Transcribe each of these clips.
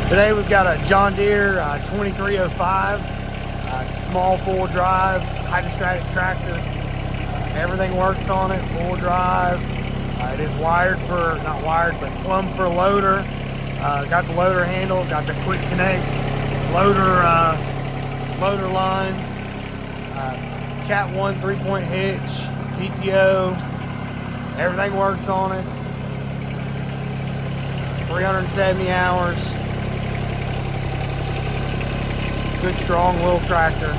Today we've got a John Deere 2305, small full drive, hydrostatic tractor. Everything works on it, full drive. It is wired for, not wired, but plumbed for loader. Got the loader handle, got the quick connect, loader lines, Cat 1 3-point hitch, PTO. Everything works on it. 370 hours. Good strong little tractor.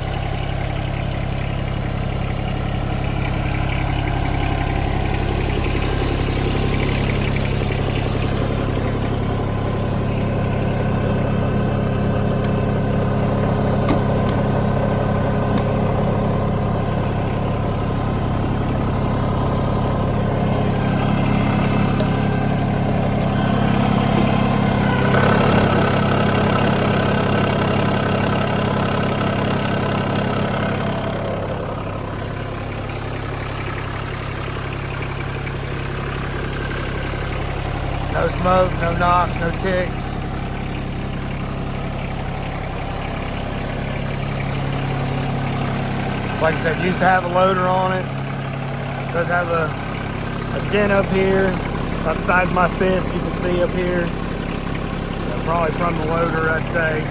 No smoke, no knocks, no ticks. Like I said, used to have a loader on it. Does have a dent up here, about the size of my fist, you can see up here. So probably from the loader, I'd say.